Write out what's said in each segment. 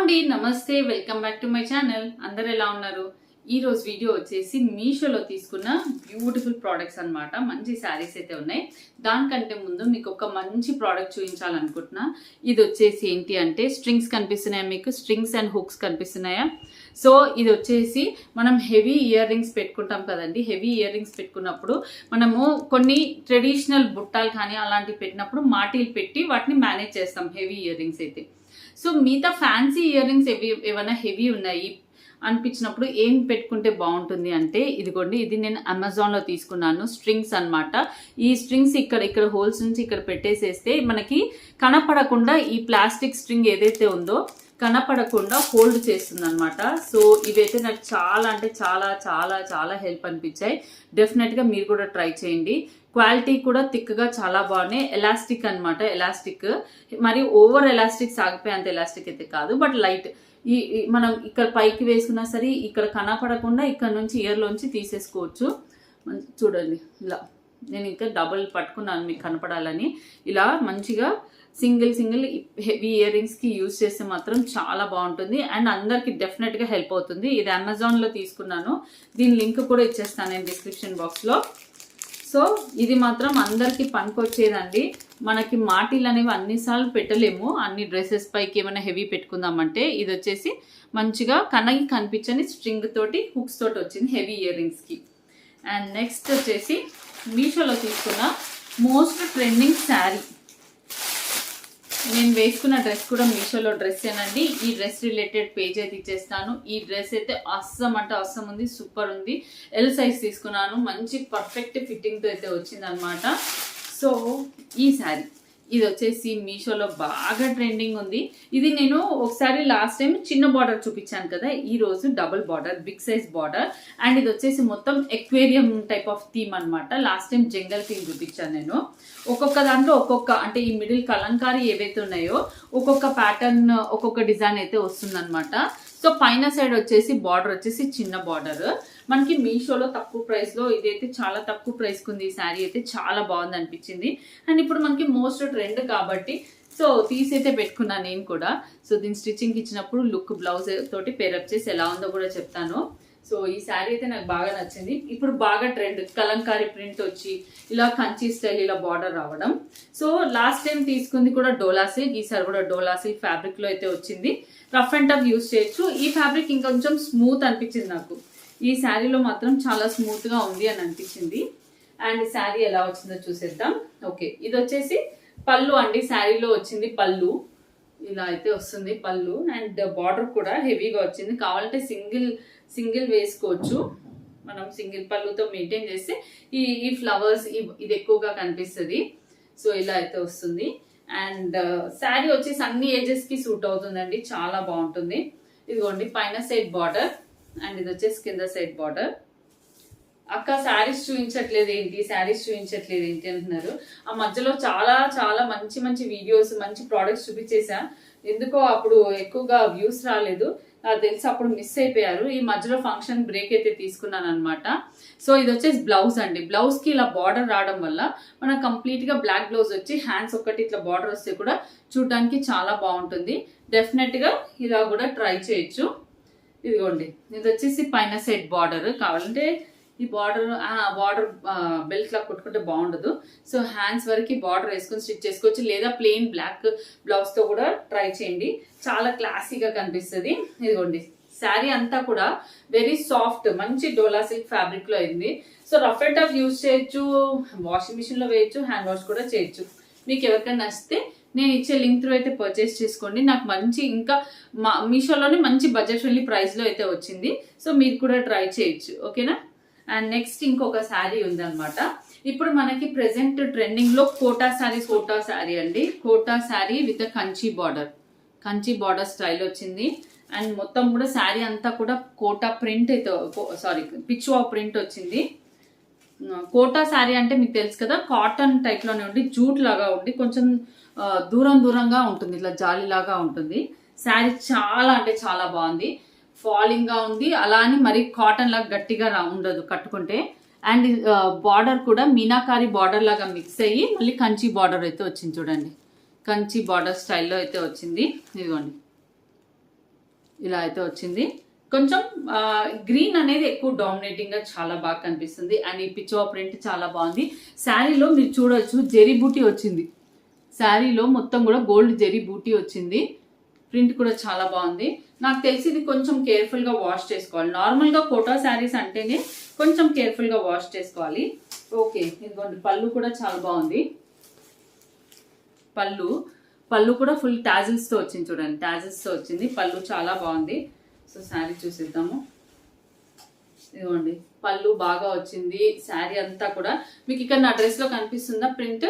అండి నమస్తే welcome back to my channel. అందరు ఎలా ఉన్నారు? ఈ రోజు వీడియో వచ్చేసి మీషోలో తీసుకున్న బ్యూటిఫుల్ ప్రోడక్ట్స్ అన్నమాట. మంచి శారీస్ అయితే ఉన్నాయి. దానికంటే ముందు మీకు ఒక మంచి ప్రోడక్ట్ చూపించాలనుకుంటున్నా. ఇది వచ్చేసి ఏంటి అంటే స్ట్రింగ్స్ కనిపిస్తున్నాయా మీకు? స్ట్రింగ్స్ అండ్ హుక్స్ కనిపిస్తున్నాయా? సో ఇది వచ్చేసి మనం హెవీ ఇయర్ రింగ్స్ పెట్టుకుంటాం కదండి. హెవీ ఇయర్ రింగ్స్ పెట్టుకున్నప్పుడు మనము కొన్ని ట్రెడిషనల్ బుట్టాలు కానీ అలాంటివి పెట్టినప్పుడు మాటీలు పెట్టి వాటిని మేనేజ్ చేస్తాం హెవీ ఇయర్ రింగ్స్ అయితే. సో మిగతా ఫ్యాన్సీ ఇయర్ రింగ్స్ ఏమైనా హెవీ ఉన్నాయి అనిపించినప్పుడు ఏం పెట్టుకుంటే బాగుంటుంది అంటే ఇదిగోండి, ఇది నేను అమెజాన్లో తీసుకున్నాను. స్ట్రింగ్స్ అన్నమాట. ఈ స్ట్రింగ్స్ ఇక్కడ హోల్స్ నుంచి ఇక్కడ పెట్టేసేస్తే మనకి కనపడకుండా ఈ ప్లాస్టిక్ స్ట్రింగ్ ఏదైతే ఉందో కనపడకుండా హోల్డ్ చేస్తుంది అనమాట. సో ఇవైతే నాకు చాలా అంటే చాలా చాలా చాలా హెల్ప్ అనిపించాయి. డెఫినెట్గా మీరు కూడా ట్రై చేయండి. క్వాలిటీ కూడా థిక్గా చాలా బాగున్నాయి. ఎలాస్టిక్ అనమాట. ఎలాస్టిక్ మరి ఓవర్ ఎలాస్టిక్ సాగిపోయేంత ఎలాస్టిక్ అయితే కాదు, బట్ లైట్. ఈ మనం ఇక్కడ పైకి వేసుకున్నా సరే ఇక్కడ కనపడకుండా ఇక్కడ నుంచి ఇయర్లోంచి తీసేసుకోవచ్చు. చూడండి ఇలా నేను ఇంకా డబుల్ పట్టుకున్నాను మీకు కనపడాలని. ఇలా మంచిగా సింగిల్ హెవీ ఇయర్ రింగ్స్కి యూజ్ చేస్తే మాత్రం చాలా బాగుంటుంది అండ్ అందరికి డెఫినెట్గా హెల్ప్ అవుతుంది. ఇది అమెజాన్లో తీసుకున్నాను. దీని లింక్ కూడా ఇచ్చేస్తాను నేను డిస్క్రిప్షన్ బాక్స్లో. సో ఇది మాత్రం అందరికి పనికొచ్చేదండి. మనకి మాటీలు అనేవి అన్నిసార్లు పెట్టలేము. అన్ని డ్రెస్సెస్ పైకి ఏమైనా హెవీ పెట్టుకుందామంటే ఇది వచ్చేసి మంచిగా కన్నకి కనిపించని స్ట్రింగ్ తోటి హుక్స్ తోటి వచ్చింది హెవీ ఇయర్ రింగ్స్కి. అండ్ నెక్స్ట్ వచ్చేసి మీషోలో తీసుకున్న మోస్ట్ ట్రెండింగ్ శారీ. నేను వేసుకున్న డ్రెస్ కూడా మీషోలో డ్రెస్సేనండి. ఈ డ్రెస్ రిలేటెడ్ పేజ్ అయితే ఇచ్చేస్తాను. ఈ డ్రెస్ అయితే అస్సం అంటే అస్సం ఉంది, సూపర్ ఉంది. ఎల్ సైజ్ తీసుకున్నాను. మంచి పర్ఫెక్ట్ ఫిట్టింగ్తో అయితే వచ్చింది అనమాట. సో ఈ శారీ ఇది వచ్చేసి మీషోలో బాగా ట్రెండింగ్ ఉంది. ఇది నేను ఒకసారి లాస్ట్ టైం చిన్న బార్డర్ చూపించాను కదా, ఈ రోజు double border, big size border. And ఇది వచ్చేసి మొత్తం ఎక్వేరియం టైప్ ఆఫ్ థీమ్ అనమాట. లాస్ట్ టైం జంగల్ థీమ్ చూపించాను నేను. ఒక్కొక్క దాంట్లో ఒక్కొక్క అంటే ఈ మిడిల్ కలంకారీ ఏవైతే ఉన్నాయో ఒక్కొక్క ప్యాటర్న్ ఒక్కొక్క డిజైన్ అయితే వస్తుంది అనమాట. సో పైన సైడ్ వచ్చేసి బార్డర్ వచ్చేసి చిన్న బార్డర్. మనకి మీషోలో తక్కువ ప్రైస్లో ఇదైతే చాలా తక్కువ ప్రైస్కి ఉంది. ఈ శారీ అయితే చాలా బాగుంది అనిపించింది. అండ్ ఇప్పుడు మనకి మోస్ట్ ట్రెండ్ కాబట్టి సో తీసైతే పెట్టుకున్నాను నేను కూడా. సో దీని స్టిచ్చింగ్ ఇచ్చినప్పుడు లుక్ బ్లౌజ్ తోటి పేరప్ చేసి ఎలా ఉందో కూడా చెప్తాను. సో ఈ శారీ అయితే నాకు బాగా నచ్చింది. ఇప్పుడు బాగా ట్రెండ్ కలంకారీ ప్రింట్ వచ్చి ఇలా కంచి స్టైల్ ఇలా బార్డర్ రావడం. సో లాస్ట్ టైం తీసుకుంది కూడా డోలా సిల్క్, ఈసారి కూడా డోలా సిల్క్ ఫ్యాబ్రిక్ లో అయితే వచ్చింది. రఫ్ అండ్ టఫ్ యూజ్ చేయొచ్చు. ఈ ఫ్యాబ్రిక్ ఇంకొంచెం స్మూత్ అనిపించింది నాకు. ఈ శారీలో మాత్రం చాలా స్మూత్ గా ఉంది అని అనిపించింది. అండ్ శారీ ఎలా వచ్చిందో చూసేద్దాం. ఓకే, ఇది వచ్చేసి పళ్ళు అండి. శారీలో వచ్చింది పళ్ళు, ఇలా అయితే వస్తుంది పళ్ళు. అండ్ బార్డర్ కూడా హెవీగా వచ్చింది. కావాలంటే సింగిల్ వేసుకోవచ్చు. మనం సింగిల్ పళ్ళుతో మెయింటైన్ చేస్తే ఈ ఫ్లవర్స్ ఇది ఎక్కువగా కనిపిస్తుంది. సో ఇలా అయితే వస్తుంది. అండ్ శారీ వచ్చేసి అన్ని ఏజెస్ కి సూట్ అవుతుందండి. చాలా బాగుంటుంది. ఇదిగోండి పైన సైడ్ బార్డర్ అండ్ ఇది వచ్చేసి కింద సైడ్ బార్డర్. అక్క శారీస్ చూపించట్లేదు ఏంటి అంటున్నారు. ఆ మధ్యలో చాలా చాలా మంచి మంచి వీడియోస్ మంచి ప్రోడక్ట్స్ చూపించేసా. ఎందుకో అప్పుడు ఎక్కువగా వ్యూస్ రాలేదు. నాకు తెలిసి అప్పుడు మిస్ అయిపోయారు. ఈ మధ్యలో ఫంక్షన్ బ్రేక్ అయితే తీసుకున్నాను అనమాట. సో ఇది వచ్చేసి బ్లౌజ్ అండి. బ్లౌజ్ కి ఇలా బార్డర్ రావడం వల్ల మనకు కంప్లీట్ గా బ్లాక్ బ్లౌజ్ వచ్చి హ్యాండ్స్ ఒక్కటి ఇట్లా బార్డర్ వస్తే కూడా చూడడానికి చాలా బాగుంటుంది. డెఫినెట్ గా ఇలా కూడా ట్రై చేయొచ్చు. ఇదిగోండి ఇది వచ్చేసి పైన సైడ్ బార్డర్. కావాలంటే ఈ బార్డర్ బెల్ట్ లా కొట్టుకుంటే బాగుండదు. సో హ్యాండ్స్ వరకు బార్డర్ వేసుకొని స్టిచ్ చేసుకోవచ్చు, లేదా ప్లెయిన్ బ్లాక్ బ్లౌజ్ తో కూడా ట్రై చేయండి. చాలా క్లాసీగా కనిపిస్తుంది. ఇదిగోండి శారీ అంతా కూడా వెరీ సాఫ్ట్ మంచి డోలా సిల్క్ ఫ్యాబ్రిక్ లో అయింది. So rough and tough use చేయొచ్చు, వాషింగ్ మిషన్ లో వేయచ్చు, హ్యాండ్ వాష్ కూడా చేయొచ్చు. మీకు ఎవరికైనా నచ్చితే నేను ఇచ్చే లింక్ త్రూ అయితే పర్చేస్ చేసుకోండి. నాకు మంచి ఇంకా మీషోలోనే మంచి బడ్జెట్ ఫ్రెండ్లీ ప్రైస్ లో అయితే వచ్చింది. సో మీరు కూడా ట్రై చేయొచ్చు. ఓకేనా? అండ్ నెక్స్ట్ ఇంకొక శారీ ఉందన్నమాట. ఇప్పుడు మనకి ప్రెసెంట్ ట్రెండింగ్ లో కోటా శారీ అండి. Kota sari with Kanchi border style వచ్చింది. అండ్ మొత్తం కూడా శారీ అంతా కూడా కోటా ప్రింట్ అయితే పిచ్వా ప్రింట్ వచ్చింది. కోటా శారీ అంటే మీకు తెలుసు కదా, కాటన్ టైప్ లోనే ఉండి జూట్ లాగా ఉండి కొంచెం దూరంగా ఉంటుంది, ఇట్లా జాలి లాగా ఉంటుంది. శారీ చాలా అంటే చాలా బాగుంది. ఫాలింగ్ గా ఉంది. అలా అని మరి కాటన్ లాగా గట్టిగా ఉండదు కట్టుకుంటే. అండ్ బార్డర్ కూడా మీనాకారి బార్డర్ లాగా మిక్స్ అయ్యి మళ్ళీ కంచి బార్డర్ అయితే వచ్చింది. చూడండి కంచి బార్డర్ స్టైల్లో అయితే వచ్చింది. ఇదిగోండి ఇలా అయితే వచ్చింది. కొంచెం గ్రీన్ అనేది ఎక్కువ డామినేటింగ్ గా చాలా బాగా కనిపిస్తుంది. అండ్ ఈ పిచ్చో ప్రింట్ చాలా బాగుంది. శారీలో మీరు చూడొచ్చు జెరీ బూటీ వచ్చింది. శారీలో మొత్తం కూడా గోల్డ్ జెరీ బూటీ వచ్చింది. ప్రింట్ కూడా చాలా బాగుంది. నాకు తెలిసి ఇది కొంచెం కేర్ఫుల్ గా వాష్ చేసుకోవాలి. నార్మల్ గా కోటా శారీస్ అంటేనే కొంచెం కేర్ఫుల్ గా వాష్ చేసుకోవాలి. ఓకే, ఇదిగోండి పళ్ళు కూడా చాలా బాగుంది. పళ్ళు కూడా ఫుల్ టాజిల్స్ తో వచ్చింది. చూడండి, టాజిల్స్ తో వచ్చింది. పళ్ళు చాలా బాగుంది. సో శారీ చూసేద్దాము. ఇదిగోండి పళ్ళు బాగా వచ్చింది. శారీ అంతా కూడా మీకు ఇక్కడ నా డ్రెస్ లో కనిపిస్తుందా ప్రింట్?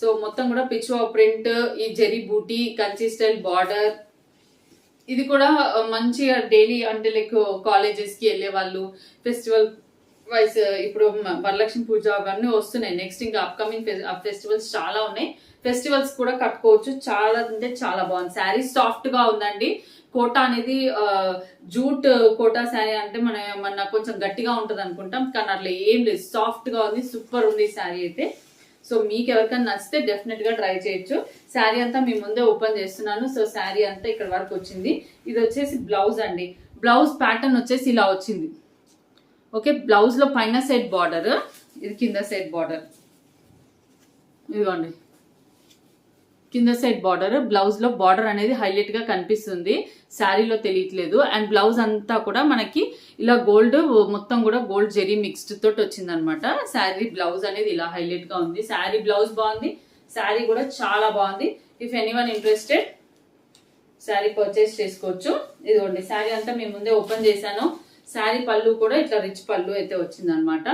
సో మొత్తం కూడా పిచ్వా ప్రింట్, ఈ జెరీ బూటీ, కంచి స్టైల్ బార్డర్. ఇది కూడా మంచిగా డైలీ అంటే లైక్ కాలేజెస్ కి వెళ్ళే వాళ్ళు, ఫెస్టివల్ వైస్ ఇప్పుడు వరలక్ష్మి పూజ అవన్నీ వస్తున్నాయి. నెక్స్ట్ ఇంకా అప్కమింగ్ ఫెస్టివల్స్ చాలా ఉన్నాయి. ఫెస్టివల్స్ కూడా కట్టుకోవచ్చు. చాలా అంటే చాలా బాగుంది. శారీ సాఫ్ట్ గా ఉందండి. కోటా అనేది జూట్ కోటా శారీ అంటే మన కొంచెం గట్టిగా ఉంటుంది అనుకుంటాం, కానీ అట్లా ఏం లేదు, సాఫ్ట్ గా ఉంది. సూపర్ ఉంది శారీ అయితే. సో మీకు ఎవరికైనా నచ్చితే డెఫినెట్ గా ట్రై చేయొచ్చు. శారీ అంతా మీ ముందే ఓపెన్ చేస్తున్నాను. సో శారీ అంతా ఇక్కడ వరకు వచ్చింది. ఇది వచ్చేసి బ్లౌజ్ అండి. బ్లౌజ్ ప్యాటర్న్ వచ్చేసి ఇలా వచ్చింది. ఓకే, బ్లౌజ్ లో పైన సైడ్ బార్డర్, ఇది కింద సైడ్ బార్డర్. ఇదిగోండి కింద సైడ్ బార్డర్. బ్లౌజ్ లో బార్డర్ అనేది హైలైట్ గా కనిపిస్తుంది, శారీలో తెలియట్లేదు. అండ్ బ్లౌజ్ అంతా కూడా మనకి ఇలా గోల్డ్ మొత్తం కూడా గోల్డ్ జెరీ మిక్స్డ్ తోటి వచ్చింది అనమాట. శారీ బ్లౌజ్ అనేది ఇలా హైలైట్ గా ఉంది. శారీ బ్లౌజ్ బాగుంది. శారీ కూడా చాలా బాగుంది. If anyone interested sari purchase చేసుకోవచ్చు. ఇదిగోండి శారీ అంతా మీ ముందే ఓపెన్ చేశాను. శారీ పళ్ళు కూడా ఇట్లా రిచ్ పళ్ళు అయితే వచ్చింది అనమాట.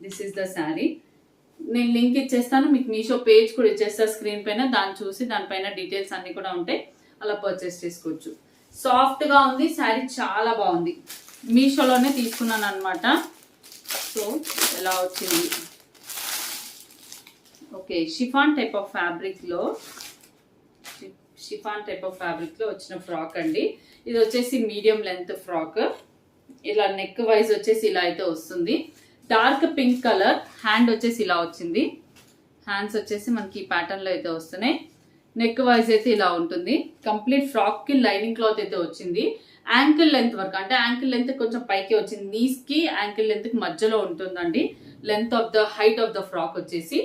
This is the sari. నేను లింక్ ఇచ్చేస్తాను, మీకు మీషో పేజ్ కూడా ఇచ్చేస్తాను స్క్రీన్ పైన. దాన్ని చూసి దానిపైన డీటెయిల్స్ అన్ని కూడా ఉంటాయి, అలా పర్చేస్ చేసుకోవచ్చు. సాఫ్ట్ గా ఉంది శారీ, చాలా బాగుంది. మీషోలోనే తీసుకున్నాను అనమాట. సో ఎలా వచ్చింది? Okay, chiffon type of fabric లో వచ్చిన ఫ్రాక్ అండి. ఇది వచ్చేసి మీడియం లెంత్ ఫ్రాక్. ఇలా నెక్ వైజ్ వచ్చేసి ఇలా అయితే వస్తుంది. Dark pink colour. హ్యాండ్ వచ్చేసి ఇలా వచ్చింది. హ్యాండ్స్ వచ్చేసి మనకి ఈ ప్యాటర్న్ లో అయితే వస్తున్నాయి. నెక్ వైజ్ అయితే ఇలా ఉంటుంది. కంప్లీట్ ఫ్రాక్ కి లైనింగ్ క్లాత్ అయితే వచ్చింది. యాంకిల్ లెంత్ వరకు, అంటే యాంకిల్ లెంత్ కొంచెం పైకి వచ్చింది. నీస్ కి యాంకిల్ లెంత్ కి మధ్యలో ఉంటుందండి length of the height of the frock వచ్చేసి.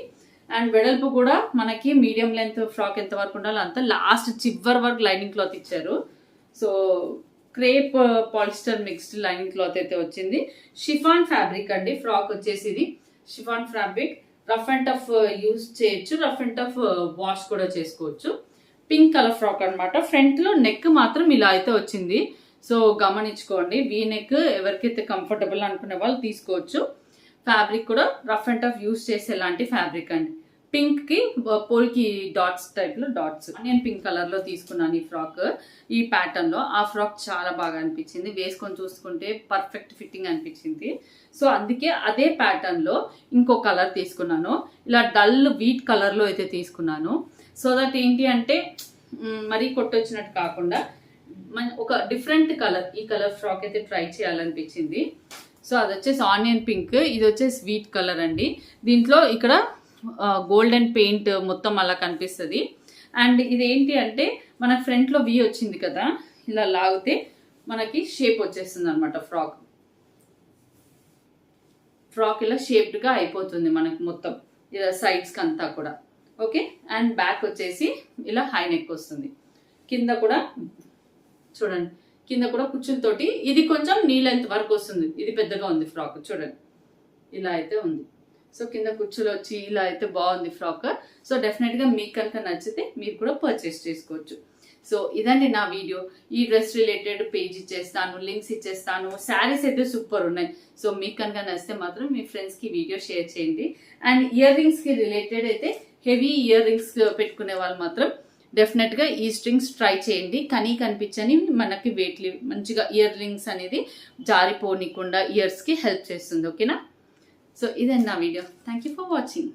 అండ్ వెడల్పు కూడా మనకి మీడియం లెంత్ ఫ్రాక్ ఎంత వరకు ఉండాలో అంత లాస్ట్ చివరి వరకు లైనింగ్ క్లాత్ ఇచ్చారు. So crepe polyester mixed lining cloth అయితే వచ్చింది. షిఫాన్ ఫ్యాబ్రిక్ అండి ఫ్రాక్ వచ్చేసి. ఇది chiffon fabric. Rough and tough use చేయొచ్చు, రఫ్ అండ్ టఫ్ వాష్ కూడా చేసుకోవచ్చు. పింక్ కలర్ ఫ్రాక్ అనమాట. ఫ్రంట్ లో నెక్ మాత్రం ఇలా అయితే వచ్చింది. సో గమనించుకోండి, వీ నెక్ ఎవరికైతే కంఫర్టబుల్ అనుకునే వాళ్ళు తీసుకోవచ్చు. ఫ్యాబ్రిక్ కూడా రఫ్ అండ్ టఫ్ యూజ్ చేసేలాంటి ఫ్యాబ్రిక్ అండి. పింక్ కి పోల్కి డాట్స్ టైప్ లో డాట్స్. నేను పింక్ కలర్ లో తీసుకున్నాను ఈ ఫ్రాక్. ఈ ప్యాటర్న్ లో ఆ ఫ్రాక్ చాలా బాగా అనిపించింది. వేసుకొని చూసుకుంటే పర్ఫెక్ట్ ఫిట్టింగ్ అనిపించింది. సో అందుకే అదే ప్యాటర్న్ లో ఇంకో కలర్ తీసుకున్నాను. ఇలా డల్ వీట్ కలర్ లో అయితే తీసుకున్నాను. సో దట్ ఏంటి అంటే మరీ కొట్టొచ్చినట్టు కాకుండా ఒక డిఫరెంట్ కలర్, ఈ కలర్ ఫ్రాక్ అయితే ట్రై చేయాలనిపించింది. సో అది వచ్చేసి ఆనియన్ పింక్, ఇది వచ్చేసి వీట్ కలర్ అండి. దీంట్లో ఇక్కడ గోల్డెన్ పెయింట్ మొత్తం అలా కనిపిస్తుంది. అండ్ ఇది ఏంటి అంటే మన ఫ్రంట్ లో వి వచ్చింది కదా, ఇలా లాగితే మనకి షేప్ వచ్చేస్తుంది అనమాట. ఫ్రాక్ ఇలా షేప్డ్ గా అయిపోతుంది మనకి మొత్తం ఇలా సైడ్స్ కి అంతా కూడా. ఓకే, అండ్ బ్యాక్ వచ్చేసి ఇలా హై నెక్ వస్తుంది. కింద కూడా చూడండి, కింద కూడా కుచ్చులతోటి. ఇది కొంచెం నీ లెంత్ వరకు వస్తుంది. ఇది పెద్దగా ఉంది ఫ్రాక్, చూడండి ఇలా అయితే ఉంది. సో కింద కుచ్చులు వచ్చి ఇలా అయితే బాగుంది ఫ్రాక్. సో డెఫినెట్ గా మీకు కనుక నచ్చితే మీరు కూడా పర్చేస్ చేసుకోవచ్చు. సో ఇదండి నా వీడియో. ఈ డ్రెస్ రిలేటెడ్ పేజ్ ఇచ్చేస్తాను, లింక్స్ ఇచ్చేస్తాను. శారీస్ అయితే సూపర్ ఉన్నాయి. సో మీకు కనుక నచ్చితే మాత్రం మీ ఫ్రెండ్స్ కి వీడియో షేర్ చేయండి. అండ్ ఇయర్ రింగ్స్ కి రిలేటెడ్ అయితే హెవీ ఇయర్ రింగ్స్ పెట్టుకునే వాళ్ళు మాత్రం డెఫినెట్ గా ఈ స్ట్రింగ్స్ ట్రై చేయండి. కనిపించని మనకి వెయిట్ మంచిగా ఇయర్ రింగ్స్ అనేది జారిపోనికుండా ఇయర్స్ కి హెల్ప్ చేస్తుంది. ఓకేనా? సో ఇదండి నా video. Thank you for watching.